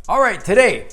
All right, today,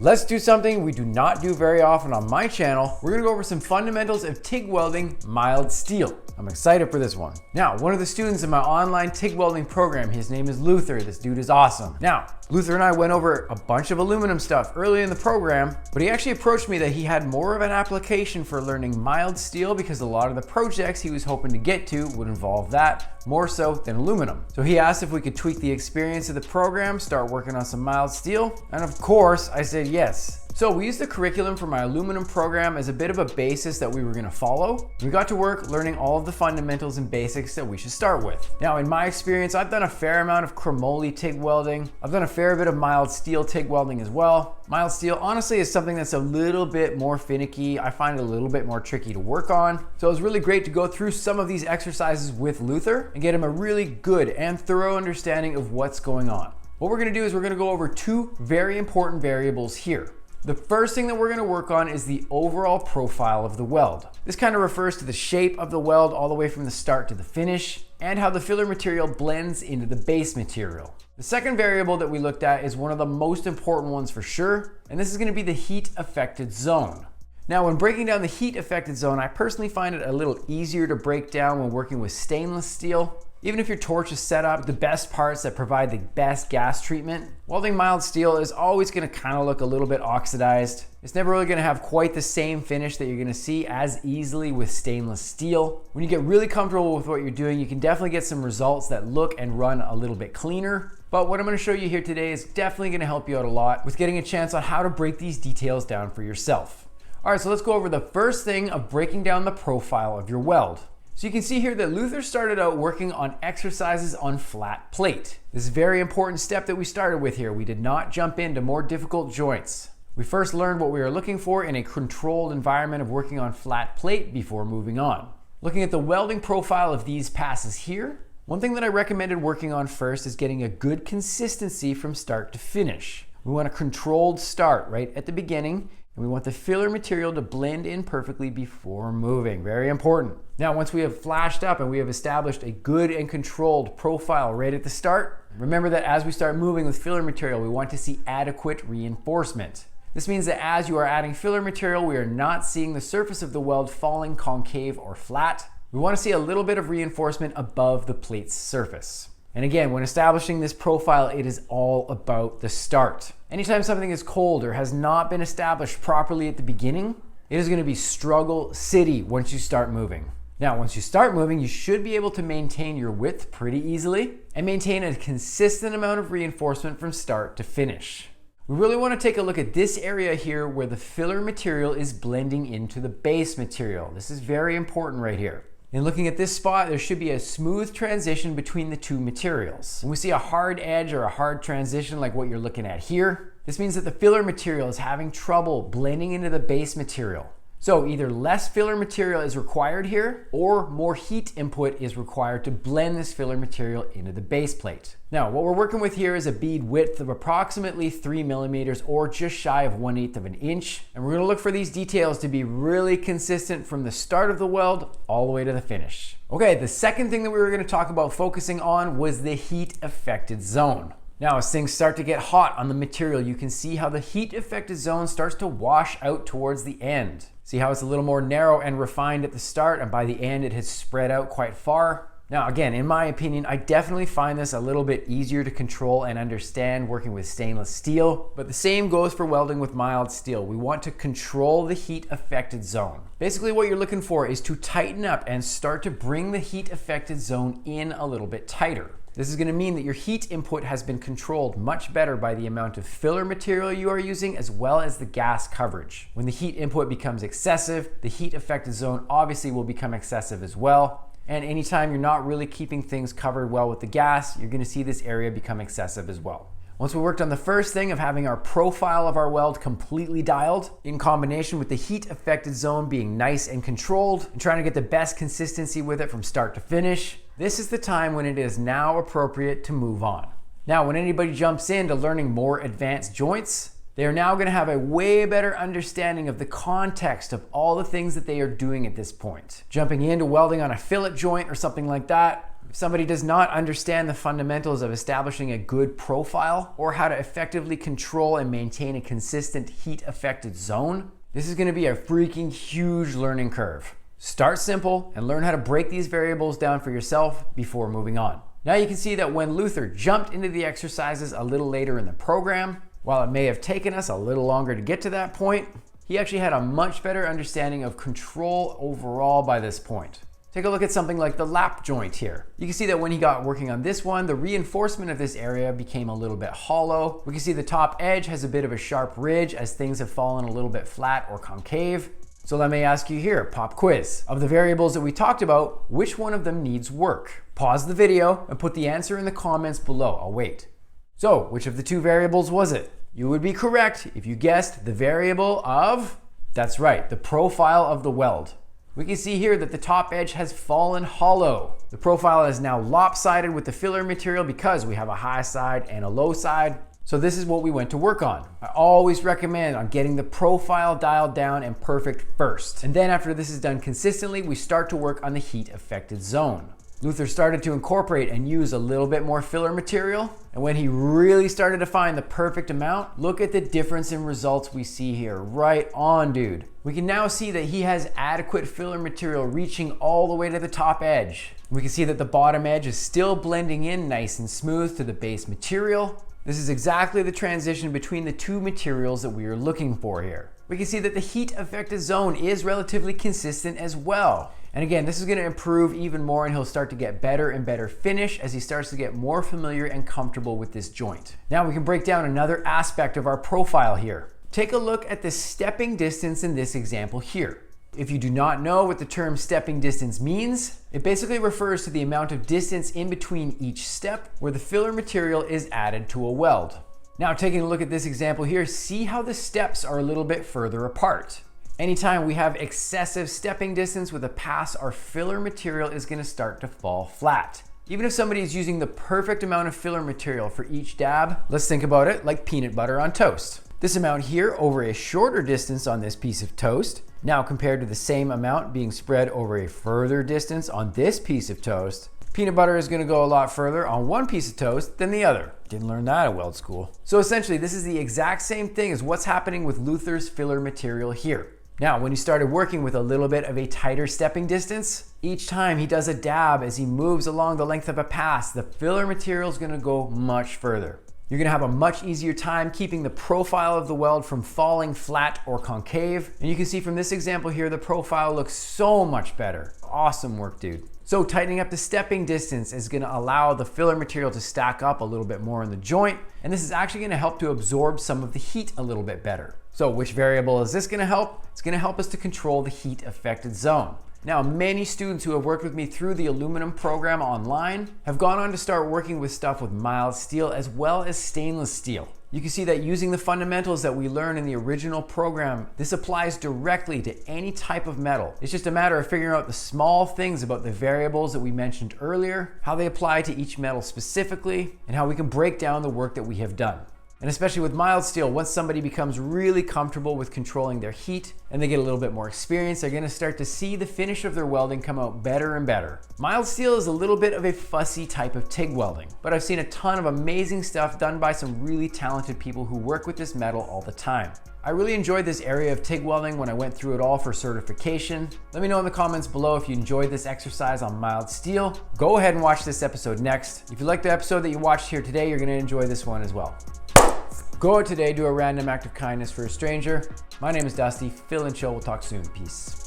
let's do something we do not do very often on my channel. We're gonna go over some fundamentals of TIG welding mild steel. I'm excited for this one. Now, one of the students in my online TIG welding program, his name is Luther. This dude is awesome. Now, Luther and I went over a bunch of aluminum stuff early in the program, but he actually approached me that he had more of an application for learning mild steel because a lot of the projects he was hoping to get to would involve that more so than aluminum. So he asked if we could tweak the experience of the program, start working on some mild steel, and of course, I said yes. So we used the curriculum for my aluminum program as a bit of a basis that we were gonna follow. We got to work learning all of the fundamentals and basics that we should start with. Now, in my experience, I've done a fair amount of chromoly TIG welding. I've done a fair bit of mild steel TIG welding as well. Mild steel, honestly, is something that's a little bit more finicky. I find it a little bit more tricky to work on. So it was really great to go through some of these exercises with Luther and get him a really good and thorough understanding of what's going on. What we're gonna do is we're gonna go over two very important variables here. The first thing that we're gonna work on is the overall profile of the weld. This kind of refers to the shape of the weld all the way from the start to the finish and how the filler material blends into the base material. The second variable that we looked at is one of the most important ones for sure, and this is gonna be the heat affected zone. Now, when breaking down the heat affected zone, I personally find it a little easier to break down when working with stainless steel. Even if your torch is set up with the best parts that provide the best gas treatment, welding mild steel is always gonna kind of look a little bit oxidized. It's never really gonna have quite the same finish that you're gonna see as easily with stainless steel. When you get really comfortable with what you're doing, you can definitely get some results that look and run a little bit cleaner. But what I'm gonna show you here today is definitely gonna help you out a lot with getting a chance on how to break these details down for yourself. All right, so let's go over the first thing of breaking down the profile of your weld. So you can see here that Luther started out working on exercises on flat plate. This is a very important step that we started with here. We did not jump into more difficult joints. We first learned what we were looking for in a controlled environment of working on flat plate before moving on. Looking at the welding profile of these passes here, one thing that I recommended working on first is getting a good consistency from start to finish. We want a controlled start right at the beginning, and we want the filler material to blend in perfectly before moving. Very important. Now, once we have flashed up and we have established a good and controlled profile right at the start, remember that as we start moving with filler material, we want to see adequate reinforcement. This means that as you are adding filler material, we are not seeing the surface of the weld falling concave or flat. We want to see a little bit of reinforcement above the plate's surface. And again, when establishing this profile, it is all about the start. Anytime something is cold or has not been established properly at the beginning, it is going to be struggle city once you start moving. Now, once you start moving, you should be able to maintain your width pretty easily and maintain a consistent amount of reinforcement from start to finish. We really want to take a look at this area here where the filler material is blending into the base material. This is very important right here. In looking at this spot, there should be a smooth transition between the two materials. When we see a hard edge or a hard transition like what you're looking at here, this means that the filler material is having trouble blending into the base material. So either less filler material is required here or more heat input is required to blend this filler material into the base plate. Now, what we're working with here is a bead width of approximately 3 millimeters or just shy of 1/8 of an inch. And we're gonna look for these details to be really consistent from the start of the weld all the way to the finish. Okay, the second thing that we were gonna talk about focusing on was the heat affected zone. Now, as things start to get hot on the material, you can see how the heat affected zone starts to wash out towards the end. See how it's a little more narrow and refined at the start, and by the end it has spread out quite far. Now, again, in my opinion, I definitely find this a little bit easier to control and understand working with stainless steel, but the same goes for welding with mild steel. We want to control the heat affected zone. Basically, what you're looking for is to tighten up and start to bring the heat affected zone in a little bit tighter. This is going to mean that your heat input has been controlled much better by the amount of filler material you are using as well as the gas coverage. When the heat input becomes excessive, the heat affected zone obviously will become excessive as well. And anytime you're not really keeping things covered well with the gas, you're going to see this area become excessive as well. Once we worked on the first thing of having our profile of our weld completely dialed, in combination with the heat affected zone being nice and controlled, and trying to get the best consistency with it from start to finish, this is the time when it is now appropriate to move on. Now, when anybody jumps into learning more advanced joints, they are now going to have a way better understanding of the context of all the things that they are doing at this point. Jumping into welding on a fillet joint or something like that, If somebody does not understand the fundamentals of establishing a good profile or how to effectively control and maintain a consistent heat-affected zone, this is going to be a freaking huge learning curve. Start simple and learn how to break these variables down for yourself before moving on. Now you can see that when Luther jumped into the exercises a little later in the program, while it may have taken us a little longer to get to that point, he actually had a much better understanding of control overall by this point. Take a look at something like the lap joint here. You can see that when he got working on this one, the reinforcement of this area became a little bit hollow. We can see the top edge has a bit of a sharp ridge as things have fallen a little bit flat or concave. So let me ask you here, pop quiz. Of the variables that we talked about, which one of them needs work? Pause the video and put the answer in the comments below. I'll wait. So, which of the two variables was it? You would be correct if you guessed the variable of, that's right, the profile of the weld. We can see here that the top edge has fallen hollow. The profile is now lopsided with the filler material because we have a high side and a low side. So this is what we went to work on. I always recommend on getting the profile dialed down and perfect first. And then after this is done consistently, we start to work on the heat-affected zone. Luther started to incorporate and use a little bit more filler material. And when he really started to find the perfect amount, look at the difference in results we see here. Right on, dude. We can now see that he has adequate filler material reaching all the way to the top edge. We can see that the bottom edge is still blending in nice and smooth to the base material. This is exactly the transition between the two materials that we are looking for here. We can see that the heat-affected zone is relatively consistent as well. And again, this is going to improve even more and he'll start to get better and better finish as he starts to get more familiar and comfortable with this joint. Now we can break down another aspect of our profile here. Take a look at the stepping distance in this example here. If you do not know what the term stepping distance means, it basically refers to the amount of distance in between each step where the filler material is added to a weld. Now taking a look at this example here, see how the steps are a little bit further apart. Anytime we have excessive stepping distance with a pass, our filler material is going to start to fall flat. Even if somebody is using the perfect amount of filler material for each dab, let's think about it like peanut butter on toast. This amount here over a shorter distance on this piece of toast, now compared to the same amount being spread over a further distance on this piece of toast, peanut butter is going to go a lot further on one piece of toast than the other. Didn't learn that at weld school. So essentially, this is the exact same thing as what's happening with Luther's filler material here. Now, when he started working with a little bit of a tighter stepping distance, each time he does a dab as he moves along the length of a pass, the filler material is going to go much further. You're going to have a much easier time keeping the profile of the weld from falling flat or concave. And you can see from this example here, the profile looks so much better. Awesome work, dude. So tightening up the stepping distance is going to allow the filler material to stack up a little bit more in the joint. And this is actually going to help to absorb some of the heat a little bit better. So which variable is this going to help? It's going to help us to control the heat-affected zone. Now, many students who have worked with me through the aluminum program online have gone on to start working with stuff with mild steel as well as stainless steel. You can see that using the fundamentals that we learned in the original program, this applies directly to any type of metal. It's just a matter of figuring out the small things about the variables that we mentioned earlier, how they apply to each metal specifically, and how we can break down the work that we have done. And especially with mild steel, once somebody becomes really comfortable with controlling their heat and they get a little bit more experience, they're going to start to see the finish of their welding come out better and better. Mild steel is a little bit of a fussy type of TIG welding, but I've seen a ton of amazing stuff done by some really talented people who work with this metal all the time. I really enjoyed this area of TIG welding when I went through it all for certification. Let me know in the comments below if you enjoyed this exercise on mild steel. Go ahead and watch this episode next. If you like the episode that you watched here today, you're going to enjoy this one as well. Go out today, do a random act of kindness for a stranger. My name is Dusty. Fill and chill. We'll talk soon. Peace.